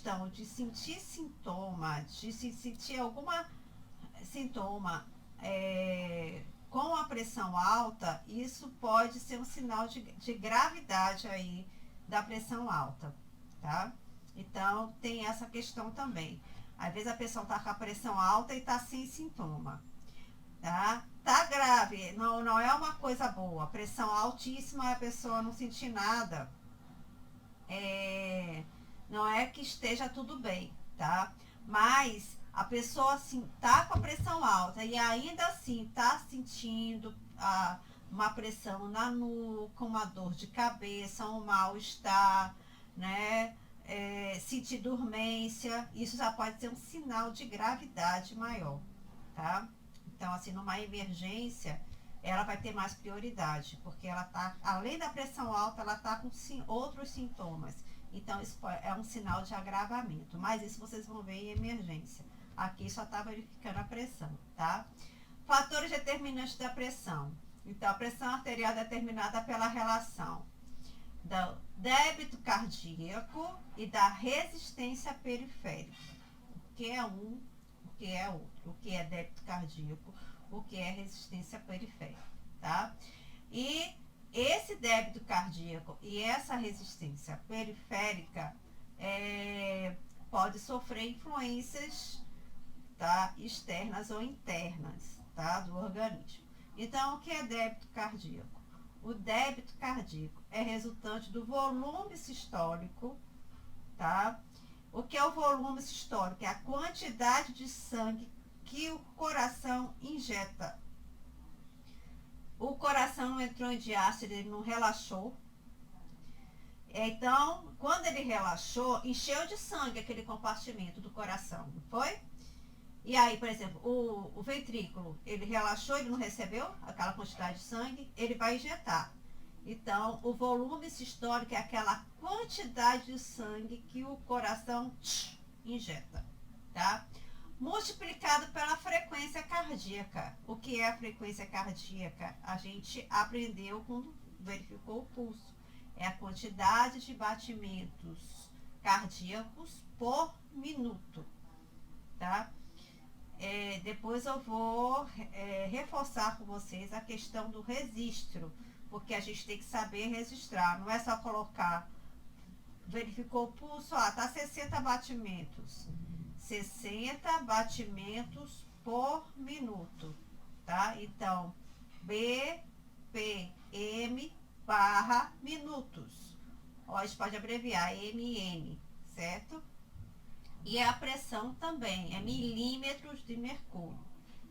questão de sentir sintoma, de se sentir alguma sintoma com a pressão alta, isso pode ser um sinal de gravidade aí da pressão alta, tá? Então, tem essa questão também. Às vezes a pessoa tá com a pressão alta e tá sem sintoma, tá? Tá grave, não é uma coisa boa. Pressão altíssima, a pessoa não sentir nada. Não é que esteja tudo bem, tá? Mas a pessoa assim tá com a pressão alta e ainda assim tá sentindo uma pressão na nuca, uma dor de cabeça, um mal-estar, né? Sentir dormência, isso já pode ser um sinal de gravidade maior, tá? Então, assim, numa emergência, ela vai ter mais prioridade, porque ela tá, além da pressão alta, ela tá com outros sintomas. Então, isso é um sinal de agravamento. Mas isso vocês vão ver em emergência. Aqui só está verificando a pressão, tá? Fatores determinantes da pressão. Então, a pressão arterial é determinada pela relação do débito cardíaco e da resistência periférica. O que é um, o que é outro. O que é débito cardíaco, o que é resistência periférica, tá? E esse débito cardíaco e essa resistência periférica pode sofrer influências, tá, externas ou internas, tá, do organismo. Então, o que é débito cardíaco? O débito cardíaco é resultante do volume sistólico, tá? O que é o volume sistólico? É a quantidade de sangue que o coração injeta. O coração não entrou em diástase, ele não relaxou. Então, quando ele relaxou, encheu de sangue aquele compartimento do coração, não foi? E aí, por exemplo, o ventrículo, ele relaxou, ele não recebeu aquela quantidade de sangue, ele vai injetar. Então, o volume sistólico é aquela quantidade de sangue que o coração injeta, tá? Multiplicado pela frequência cardíaca. O que é a frequência cardíaca? A gente aprendeu quando verificou o pulso. É a quantidade de batimentos cardíacos por minuto, tá? Depois eu vou reforçar com vocês a questão do registro, porque a gente tem que saber registrar. Não é só colocar, verificou o pulso, tá 60 batimentos. 60 batimentos por minuto, tá? Então, BPM barra minutos. Hoje pode abreviar MN, certo? E a pressão também é milímetros de mercúrio.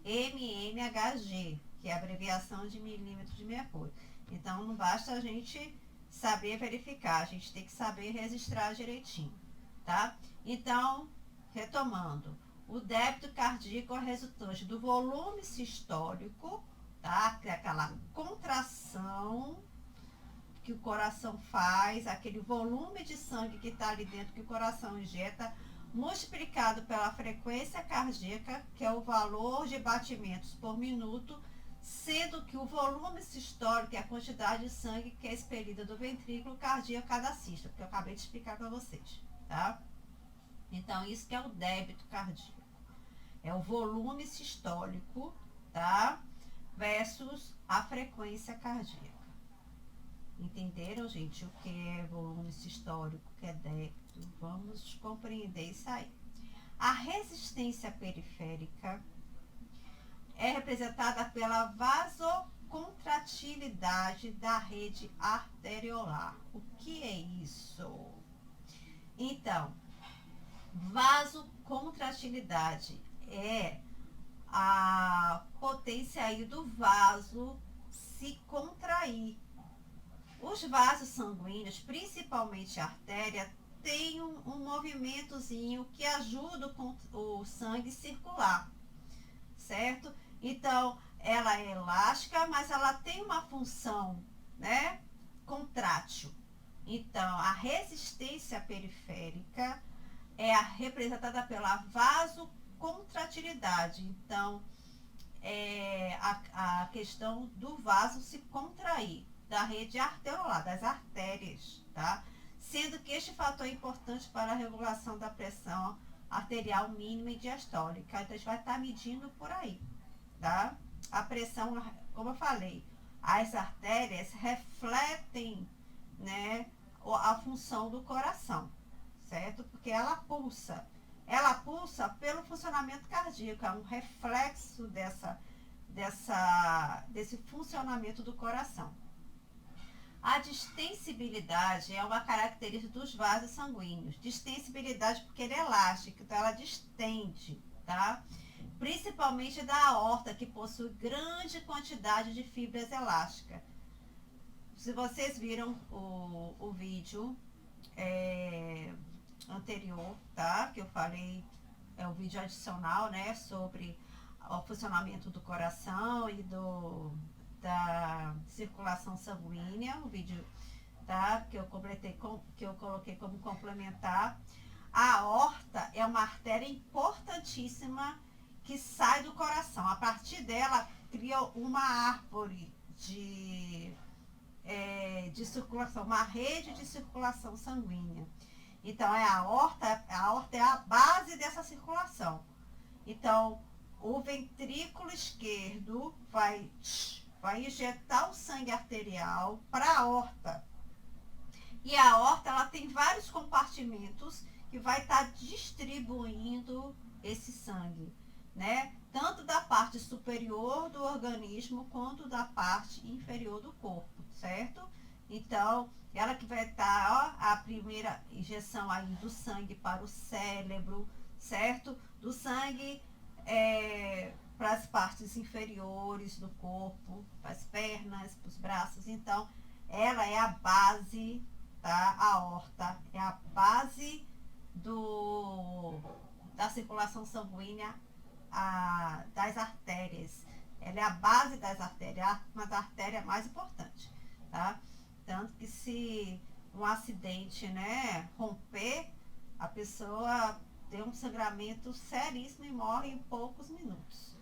mmHg, que é a abreviação de milímetros de mercúrio. Então, não basta a gente saber verificar, a gente tem que saber registrar direitinho, tá? Então, retomando, o débito cardíaco é resultante do volume sistólico, tá? Que é aquela contração que o coração faz, aquele volume de sangue que está ali dentro que o coração injeta, multiplicado pela frequência cardíaca, que é o valor de batimentos por minuto, sendo que o volume sistólico é a quantidade de sangue que é expelida do ventrículo cardíaco a cada sístole, que eu acabei de explicar para vocês, tá? Então, isso que é o débito cardíaco. É o volume sistólico, tá? Versus a frequência cardíaca. Entenderam, gente, o que é volume sistólico, o que é débito? Vamos compreender isso aí. A resistência periférica é representada pela vasocontratilidade da rede arteriolar. O que é isso? Então, vasocontratilidade é a potência aí do vaso se contrair. Os vasos sanguíneos, principalmente a artéria, tem um movimentozinho que ajuda o sangue circular, certo? Então, ela é elástica, mas ela tem uma função, né, contrátil. Então, a resistência periférica é representada pela vasocontratilidade. Então, a questão do vaso se contrair, da rede arteriolar, das artérias, tá? sendo que este fator é importante para a regulação da pressão arterial mínima e diastólica. Então, a gente vai estar medindo por aí, tá? A pressão, como eu falei, as artérias refletem, né, a função do coração, certo? Porque ela pulsa pelo funcionamento cardíaco, é um reflexo desse funcionamento do coração. A distensibilidade é uma característica dos vasos sanguíneos. Distensibilidade porque ele é elástico, então ela distende, tá? Principalmente da aorta, que possui grande quantidade de fibras elásticas. Se vocês viram o vídeo anterior, tá? Que eu falei, é um vídeo adicional, né? Sobre o funcionamento do coração e da circulação sanguínea, um vídeo, tá? Que eu coloquei como complementar. A aorta é uma artéria importantíssima que sai do coração. A partir dela, cria uma árvore de circulação, uma rede de circulação sanguínea. Então, a aorta é a base dessa circulação. Então, o ventrículo esquerdo vai injetar o sangue arterial para a aorta. E a aorta, ela tem vários compartimentos que vai estar distribuindo esse sangue, né? Tanto da parte superior do organismo quanto da parte inferior do corpo, certo? Então, ela que vai estar, a primeira injeção aí do sangue para o cérebro, certo? Do sangue para as partes inferiores do corpo, para as pernas, para os braços. Então, ela é a base, tá? A aorta é a base da circulação sanguínea das artérias. Ela é a base das artérias, uma das artérias mais importantes, tá? Tanto que se um acidente, né, romper, a pessoa tem um sangramento seríssimo e morre em poucos minutos,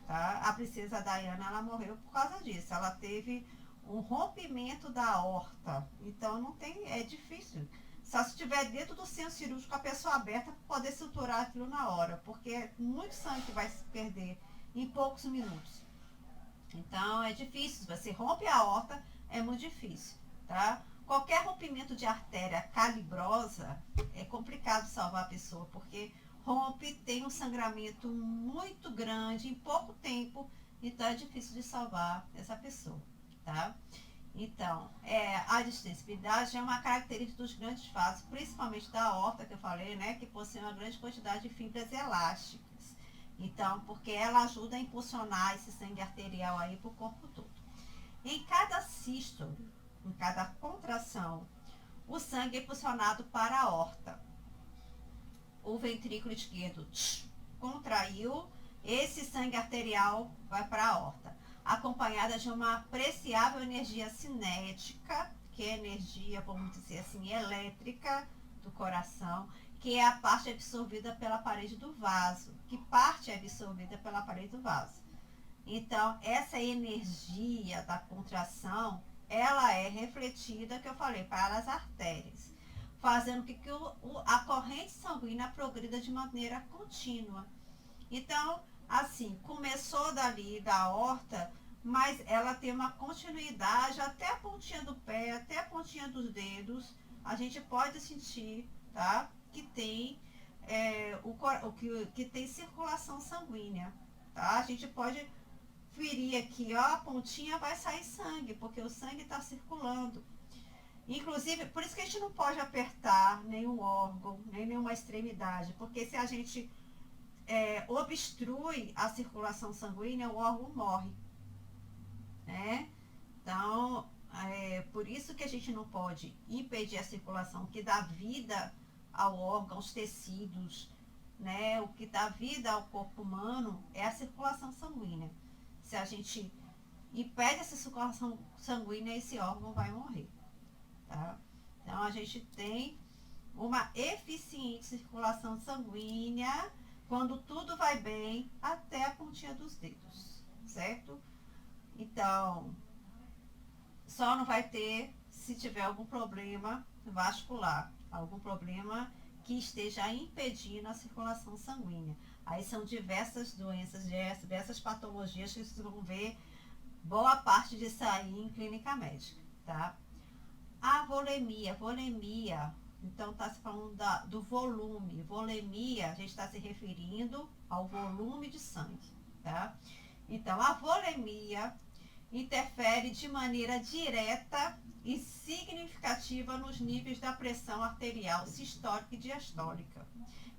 tá? A princesa Diana, ela morreu por causa disso. Ela teve um rompimento da aorta. Então é difícil. Só se estiver dentro do centro cirúrgico, a pessoa aberta, para poder suturar aquilo na hora, porque é muito sangue que vai se perder em poucos minutos. Então é difícil. Se você rompe a aorta, é muito difícil, tá? Qualquer rompimento de artéria calibrosa é complicado salvar a pessoa, porque rompe, tem um sangramento muito grande em pouco tempo, então é difícil de salvar essa pessoa, tá? Então, a distensibilidade é uma característica dos grandes vasos, principalmente da aorta, que eu falei, né, que possui uma grande quantidade de fibras elásticas. Então, porque ela ajuda a impulsionar esse sangue arterial aí para o corpo todo. Em cada sístole, em cada contração, o sangue é impulsionado para a aorta. O ventrículo esquerdo contraiu, esse sangue arterial vai para a aorta, acompanhada de uma apreciável energia cinética, que é energia, vamos dizer assim, elétrica do coração, que é a parte absorvida pela parede do vaso. Que parte é absorvida pela parede do vaso? Então, essa energia da contração, ela é refletida, que eu falei, para as artérias, fazendo com que a corrente sanguínea progrida de maneira contínua. Então, assim, começou dali da aorta, mas ela tem uma continuidade até a pontinha do pé, até a pontinha dos dedos. A gente pode sentir, tá? Que tem que tem circulação sanguínea, tá? A gente pode ferir aqui, ó, a pontinha, vai sair sangue, porque o sangue está circulando. Inclusive, por isso que a gente não pode apertar nenhum órgão, nem nenhuma extremidade, porque se a gente obstrui a circulação sanguínea, o órgão morre, né? Então, por isso que a gente não pode impedir a circulação, que dá vida ao órgão, aos tecidos, né? O que dá vida ao corpo humano é a circulação sanguínea. Se a gente impede essa circulação sanguínea, esse órgão vai morrer, tá? Então, a gente tem uma eficiente circulação sanguínea quando tudo vai bem até a pontinha dos dedos, certo? Então, só não vai ter se tiver algum problema vascular, algum problema que esteja impedindo a circulação sanguínea. Aí são diversas doenças, diversas patologias que vocês vão ver boa parte disso aí em clínica médica, tá? A volemia, então está se falando do volume. Volemia, a gente está se referindo ao volume de sangue, tá? Então, a volemia interfere de maneira direta e significativa nos níveis da pressão arterial sistólica e diastólica.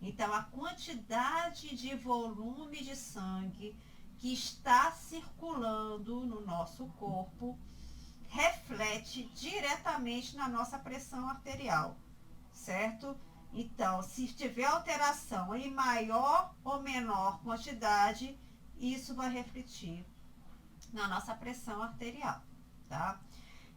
Então, a quantidade de volume de sangue que está circulando no nosso corpo reflete diretamente na nossa pressão arterial, certo? Então, se tiver alteração em maior ou menor quantidade, isso vai refletir na nossa pressão arterial, tá?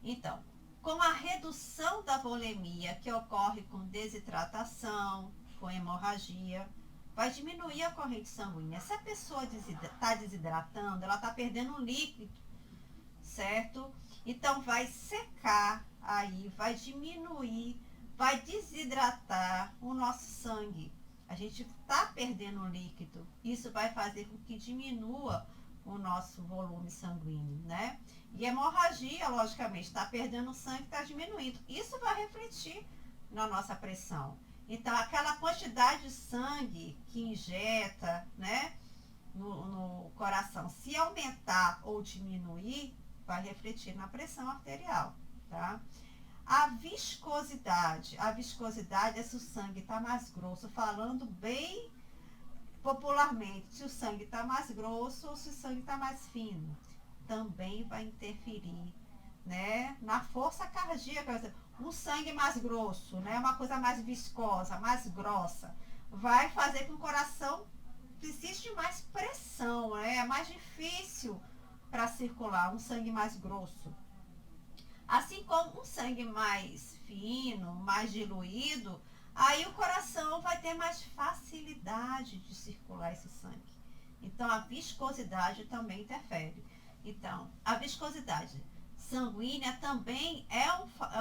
Então, com a redução da volemia, que ocorre com desidratação, com hemorragia, vai diminuir a corrente sanguínea. Se a pessoa está desidratando, ela está perdendo líquido, certo? Então, vai secar aí, vai diminuir, vai desidratar o nosso sangue. A gente está perdendo líquido. Isso vai fazer com que diminua o nosso volume sanguíneo, né? E hemorragia, logicamente, está perdendo sangue, está diminuindo. Isso vai refletir na nossa pressão. Então, aquela quantidade de sangue que injeta, né, no coração, se aumentar ou diminuir, vai refletir na pressão arterial, tá? A viscosidade é se o sangue está mais grosso, falando bem popularmente, se o sangue está mais grosso ou se o sangue está mais fino, também vai interferir, né, na força cardíaca. Um sangue mais grosso, né, uma coisa mais viscosa, mais grossa, vai fazer com que o coração precise de mais pressão, né, é mais difícil para circular um sangue mais grosso. Assim como um sangue mais fino, mais diluído, aí o coração vai ter mais facilidade de circular esse sangue. Então, a viscosidade também interfere. Então, a viscosidade sanguínea também é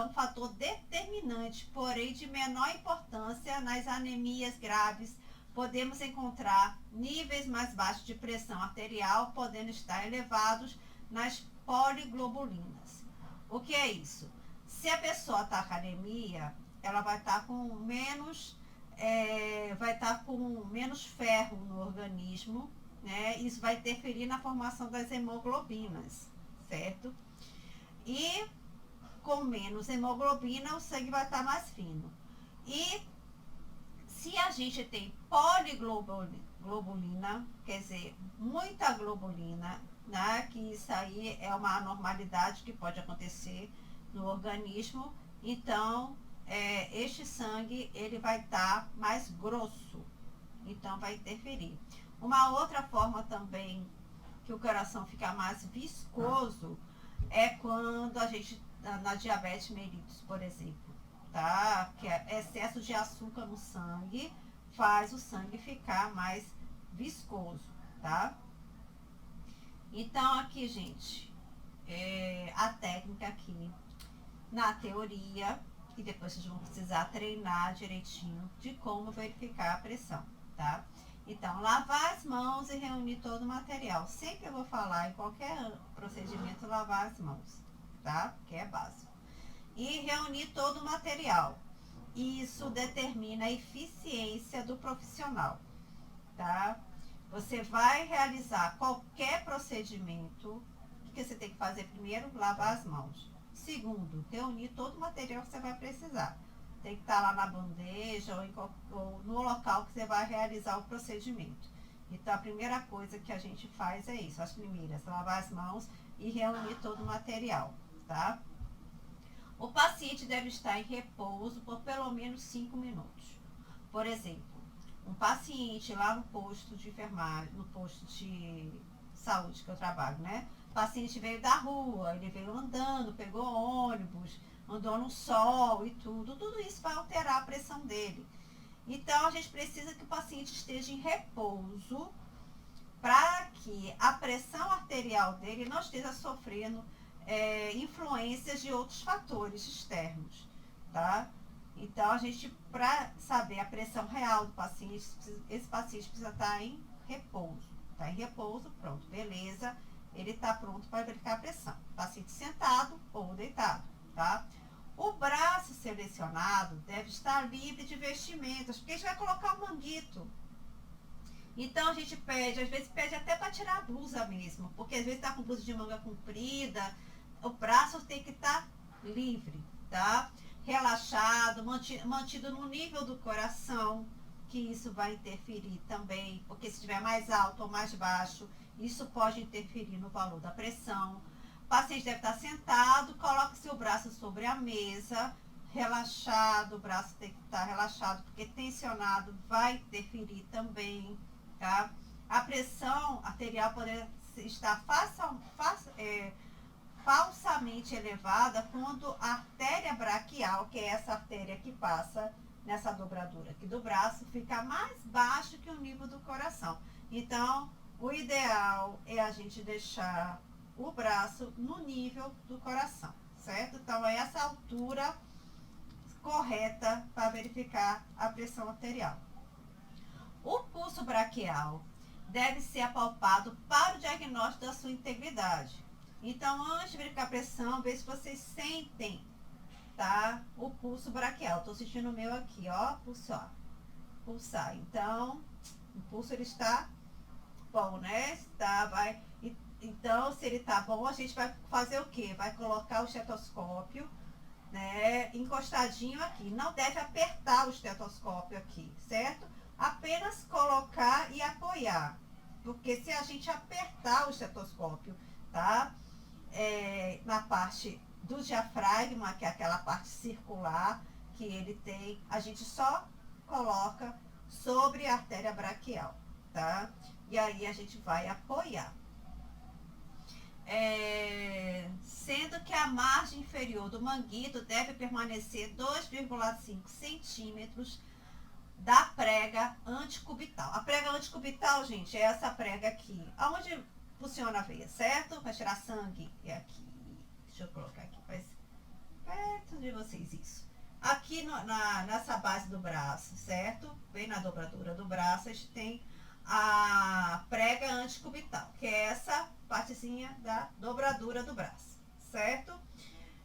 um fator determinante, porém de menor importância nas anemias graves. Podemos encontrar níveis mais baixos de pressão arterial, podendo estar elevados nas poliglobulinas. O que é isso? Se a pessoa está com anemia, ela vai estar com menos ferro no organismo, né? Isso vai interferir na formação das hemoglobinas, certo? E com menos hemoglobina, o sangue vai estar mais fino. E se a gente tem poliglobulina, quer dizer, muita globulina, né, que isso aí é uma anormalidade que pode acontecer no organismo, então este sangue ele vai estar mais grosso, então vai interferir. Uma outra forma também que o coração fica mais viscoso é quando a gente, na diabetes mellitus, por exemplo, tá? Que é excesso de açúcar no sangue faz o sangue ficar mais viscoso, tá? Então, aqui, gente, a técnica aqui, na teoria, e depois vocês vão precisar treinar direitinho de como verificar a pressão, tá? Então, lavar as mãos e reunir todo o material. Sempre eu vou falar em qualquer procedimento lavar as mãos, tá? Que é básico. E reunir todo o material. Isso determina a eficiência do profissional, tá? Você vai realizar qualquer procedimento, o que você tem que fazer primeiro? Lavar as mãos. Segundo, reunir todo o material que você vai precisar. Tem que estar lá na bandeja ou no local que você vai realizar o procedimento. Então, a primeira coisa que a gente faz é isso, as primeiras, lavar as mãos e reunir todo o material, tá? O paciente deve estar em repouso por pelo menos 5 minutos. Por exemplo, um paciente lá no posto de enfermagem, no posto de saúde que eu trabalho, né? O paciente veio da rua, ele veio andando, pegou ônibus, andou no sol e tudo isso vai alterar a pressão dele. Então, a gente precisa que o paciente esteja em repouso para que a pressão arterial dele não esteja sofrendo influências de outros fatores externos, tá? Então, a gente, para saber a pressão real do paciente, esse paciente precisa estar em repouso. Está em repouso, pronto, beleza. Ele está pronto para verificar a pressão. Paciente sentado ou deitado, tá? O braço selecionado deve estar livre de vestimentas, porque a gente vai colocar o manguito. Então a gente pede, às vezes pede até para tirar a blusa mesmo, porque às vezes está com blusa de manga comprida, o braço tem que estar livre, tá? Relaxado, mantido no nível do coração, que isso vai interferir também, porque se estiver mais alto ou mais baixo, isso pode interferir no valor da pressão. O paciente deve estar sentado, coloque seu braço sobre a mesa, relaxado, o braço tem que estar relaxado, porque tensionado vai interferir também, tá? A pressão arterial pode estar falsamente elevada quando a artéria braquial, que é essa artéria que passa nessa dobradura aqui do braço, fica mais baixo que o nível do coração. Então, o ideal é a gente deixar o braço no nível do coração, certo? Então, é essa altura correta para verificar a pressão arterial. O pulso braquial deve ser apalpado para o diagnóstico da sua integridade. Então, antes de verificar a pressão, veja se vocês sentem, tá? O pulso braquial. Estou sentindo o meu aqui, ó, pulsar. Então, o pulso ele está bom, né? Então, se ele está bom, a gente vai fazer o quê? Vai colocar o estetoscópio, né, encostadinho aqui. Não deve apertar o estetoscópio aqui, certo? Apenas colocar e apoiar. Porque se a gente apertar o estetoscópio, tá? Na parte do diafragma, que é aquela parte circular que ele tem, a gente só coloca sobre a artéria braquial, tá? E aí a gente vai apoiar. Sendo que a margem inferior do manguito deve permanecer 2,5 centímetros da prega anticubital. A prega anticubital, gente, é essa prega aqui, onde funciona a veia, certo? Para tirar sangue, é aqui. Deixa eu colocar aqui, faz perto de vocês isso. Aqui nessa base do braço, certo? Bem na dobradura do braço, a gente tem a prega anticubital, que é essa partezinha da dobradura do braço, certo?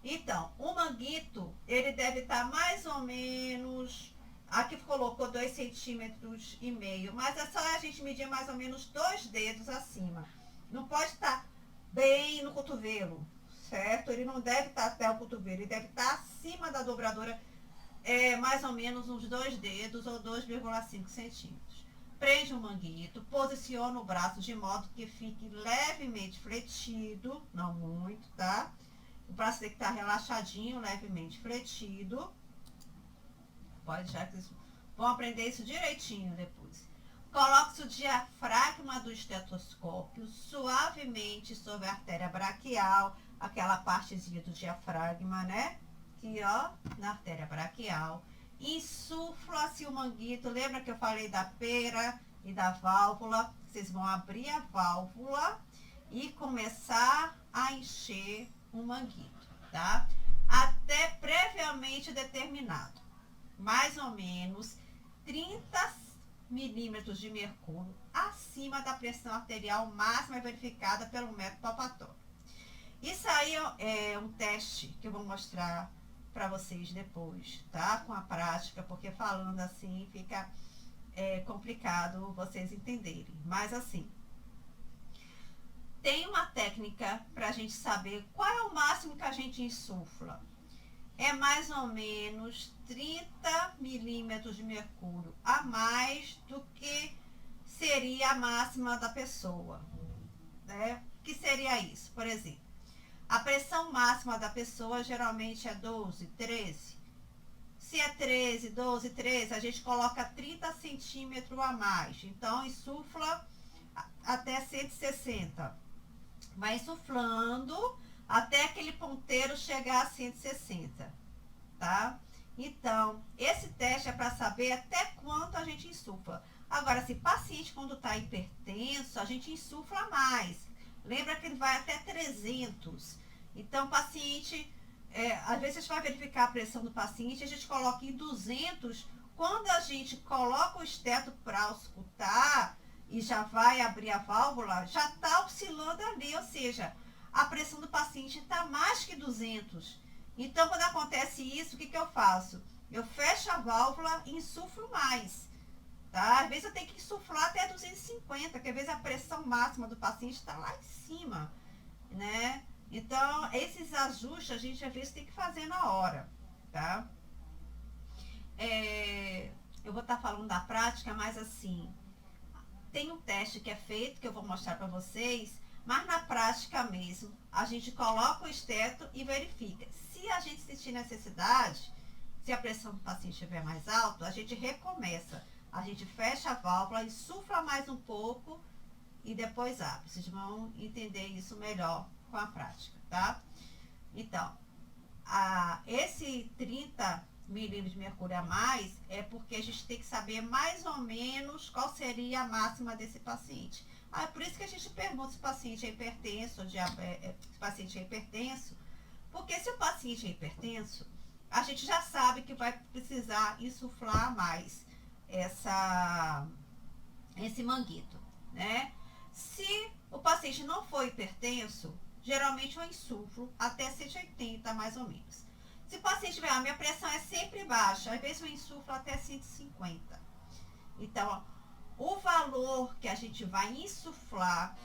Então, o manguito, ele deve estar mais ou menos, aqui colocou 2,5 centímetros, mas é só a gente medir mais ou menos 2 dedos acima. Não pode estar bem no cotovelo, certo? Ele não deve estar até o cotovelo, ele deve estar acima da dobradura, mais ou menos uns 2 dedos ou 2,5 centímetros. Prende o manguito, posiciona o braço de modo que fique levemente fletido, não muito, tá? O braço tem que estar relaxadinho, levemente fletido. Pode deixar que vocês vão aprender isso direitinho depois. Coloque o diafragma do estetoscópio suavemente sobre a artéria braquial, aquela partezinha do diafragma, né? Aqui, ó, na artéria braquial. Insufla-se o manguito. Lembra que eu falei da pera e da válvula? Vocês vão abrir a válvula e começar a encher o manguito, tá? Até previamente determinado. Mais ou menos 30 milímetros de mercúrio acima da pressão arterial máxima verificada pelo método palpatório. Isso aí é um teste que eu vou mostrar para vocês depois, tá? Com a prática, porque falando assim fica complicado vocês entenderem. Mas assim, tem uma técnica para a gente saber qual é o máximo que a gente insufla. É mais ou menos 30 milímetros de mercúrio a mais do que seria a máxima da pessoa, né? O que seria isso? Por exemplo, a pressão máxima da pessoa geralmente é 12, 13. Se é 13, 12, 13, a gente coloca 30 centímetros a mais. Então, insufla até 160. Vai insuflando até aquele ponteiro chegar a 160, tá? Então, esse teste é para saber até quanto a gente insufla. Agora, se paciente quando está hipertenso, a gente insufla mais. Lembra que ele vai até 300. Então, o paciente, às vezes a gente vai verificar a pressão do paciente, a gente coloca em 200, quando a gente coloca o esteto para auscultar e já vai abrir a válvula, já está oscilando ali, ou seja, a pressão do paciente está mais que 200. Então, quando acontece isso, o que eu faço? Eu fecho a válvula e insuflo mais. Tá? Às vezes eu tenho que insuflar até 250, que às vezes a pressão máxima do paciente está lá em cima, né? Então, esses ajustes a gente às vezes tem que fazer na hora, tá? Eu vou estar falando da prática, mas assim, tem um teste que é feito, que eu vou mostrar para vocês, mas na prática mesmo, a gente coloca o esteto e verifica. Se a gente sentir necessidade, se a pressão do paciente estiver mais alta, a gente recomeça. A gente fecha a válvula, insufla mais um pouco e depois abre. Vocês vão entender isso melhor com a prática, tá? Então, esse 30 milímetros de mercúrio a mais é porque a gente tem que saber mais ou menos qual seria a máxima desse paciente. É por isso que a gente pergunta se o paciente é hipertenso, se o paciente é hipertenso, porque se o paciente é hipertenso, a gente já sabe que vai precisar insuflar mais esse manguito, né? Se o paciente não for hipertenso, geralmente eu insuflo até 180 mais ou menos. Se o paciente tiver, a minha pressão é sempre baixa, às vezes eu insuflo até 150. Então, o valor que a gente vai insuflar,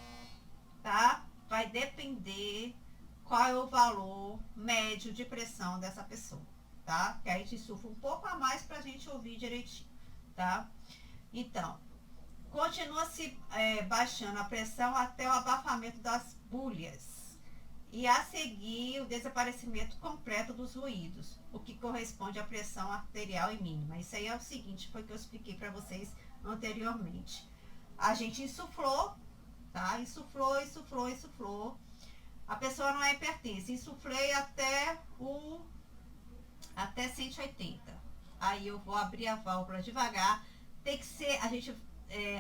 tá? Vai depender qual é o valor médio de pressão dessa pessoa, tá? Que a gente insufla um pouco a mais pra gente ouvir direitinho, tá? Então, continua se baixando a pressão até o abafamento das bulhas e a seguir o desaparecimento completo dos ruídos, o que corresponde à pressão arterial e mínima. Isso aí é o seguinte, foi que eu expliquei para vocês anteriormente. A gente insuflou, tá? Insuflou. A pessoa não é hipertensa. Insuflei até 180. Aí eu vou abrir a válvula devagar. Tem que ser, a gente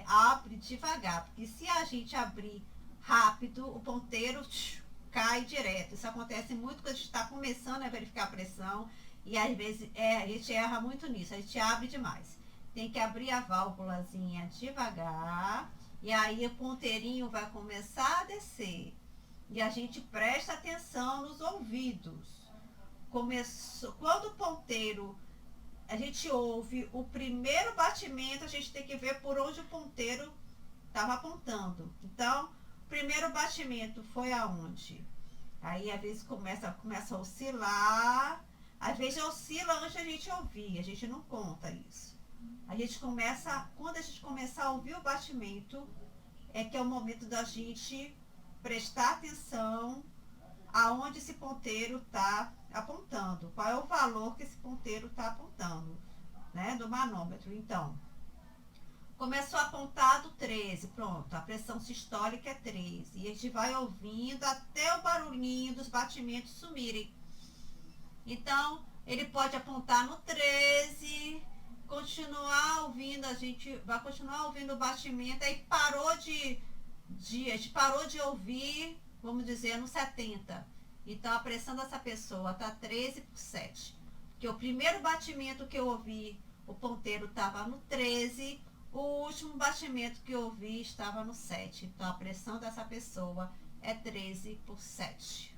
abre devagar, porque se a gente abrir rápido, o ponteiro cai direto. Isso acontece muito quando a gente está começando a verificar a pressão e às vezes a gente erra muito nisso, a gente abre demais. Tem que abrir a válvulazinha devagar e aí o ponteirinho vai começar a descer. E a gente presta atenção nos ouvidos. Quando o ponteiro, a gente ouve o primeiro batimento, a gente tem que ver por onde o ponteiro estava apontando. Então, o primeiro batimento foi aonde? Aí, às vezes, começa a oscilar. Às vezes, oscila antes da gente ouvir. A gente não conta isso. A gente começa, quando a gente começar a ouvir o batimento, é que é o momento da gente prestar atenção aonde esse ponteiro está apontando. Qual é o valor que esse ponteiro está apontando, né, do manômetro. Então, começou a apontar do 13, pronto, a pressão sistólica é 13. E a gente vai ouvindo até o barulhinho dos batimentos sumirem. Então, ele pode apontar no 13, continuar ouvindo, a gente vai continuar ouvindo o batimento, aí a gente parou de ouvir, vamos dizer, no 70. Então, a pressão dessa pessoa está 13 por 7. Porque o primeiro batimento que eu ouvi, o ponteiro estava no 13, o último batimento que eu ouvi estava no 7. Então, a pressão dessa pessoa é 13 por 7.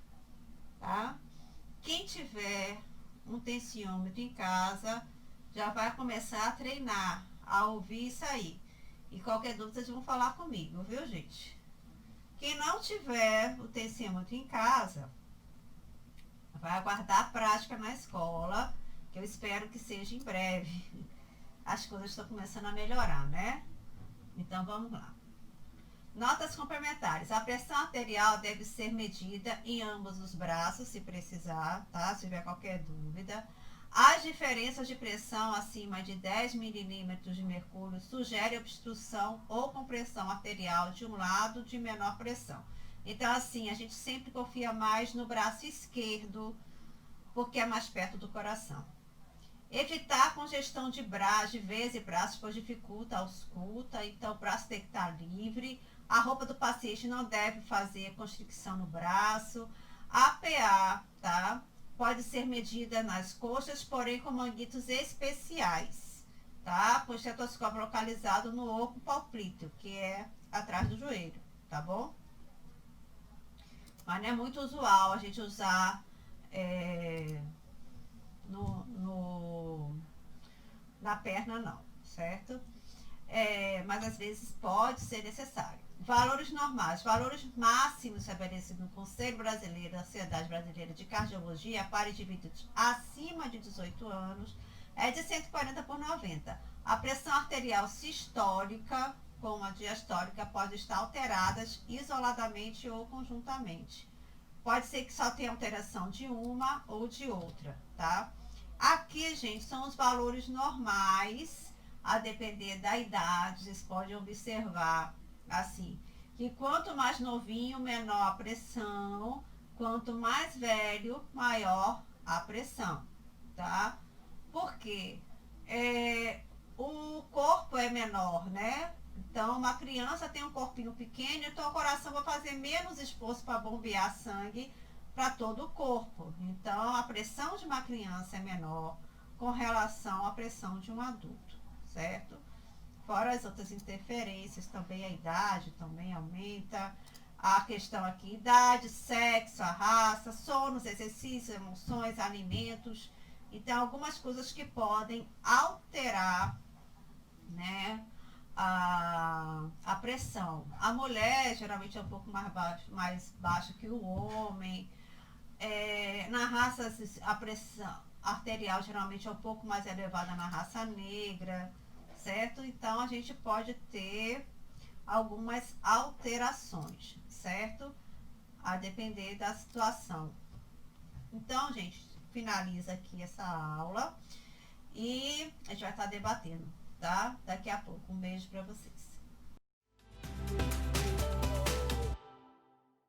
Tá? Quem tiver um tensiômetro em casa, já vai começar a treinar, a ouvir isso aí. E qualquer dúvida, vocês vão falar comigo, viu, gente? Quem não tiver o tensiômetro em casa, vai aguardar a prática na escola, que eu espero que seja em breve. As coisas estão começando a melhorar, né? Então, vamos lá. Notas complementares. A pressão arterial deve ser medida em ambos os braços, se precisar, tá? Se tiver qualquer dúvida. As diferenças de pressão acima de 10 milímetros de mercúrio sugerem obstrução ou compressão arterial de um lado de menor pressão. Então, assim, a gente sempre confia mais no braço esquerdo, porque é mais perto do coração. Evitar congestão de veias e braços, pois dificulta a ausculta, então o braço tem que estar livre. A roupa do paciente não deve fazer constricção no braço. A PA, tá? Pode ser medida nas coxas, porém com manguitos especiais, tá? Com estetoscópio localizado no oco palpíteo, que é atrás do joelho, tá bom? Mas não é muito usual a gente usar na perna, não, certo? Mas às vezes pode ser necessário. Valores normais. Valores máximos estabelecidos no Conselho Brasileiro da Sociedade Brasileira de Cardiologia para indivíduos acima de 18 anos é de 140 por 90. A pressão arterial sistólica com a diastólica pode estar alteradas isoladamente ou conjuntamente. Pode ser que só tenha alteração de uma ou de outra, tá? Aqui, gente, são os valores normais, a depender da idade. Vocês podem observar, assim, que quanto mais novinho, menor a pressão, quanto mais velho, maior a pressão, tá? Porque o corpo é menor, né? Então, uma criança tem um corpinho pequeno, então o coração vai fazer menos esforço para bombear sangue para todo o corpo. Então, a pressão de uma criança é menor com relação à pressão de um adulto, certo? Fora as outras interferências, também a idade também aumenta. A questão aqui, idade, sexo, a raça, sonos, exercícios, emoções, alimentos. Então, algumas coisas que podem alterar, né, a pressão. A mulher geralmente é um pouco mais baixa que o homem. Na raça, a pressão arterial geralmente é um pouco mais elevada na raça negra, certo? Então, a gente pode ter algumas alterações, certo? A depender da situação. Então, gente, finaliza aqui essa aula e a gente vai estar debatendo, tá? Daqui a pouco. Um beijo para vocês.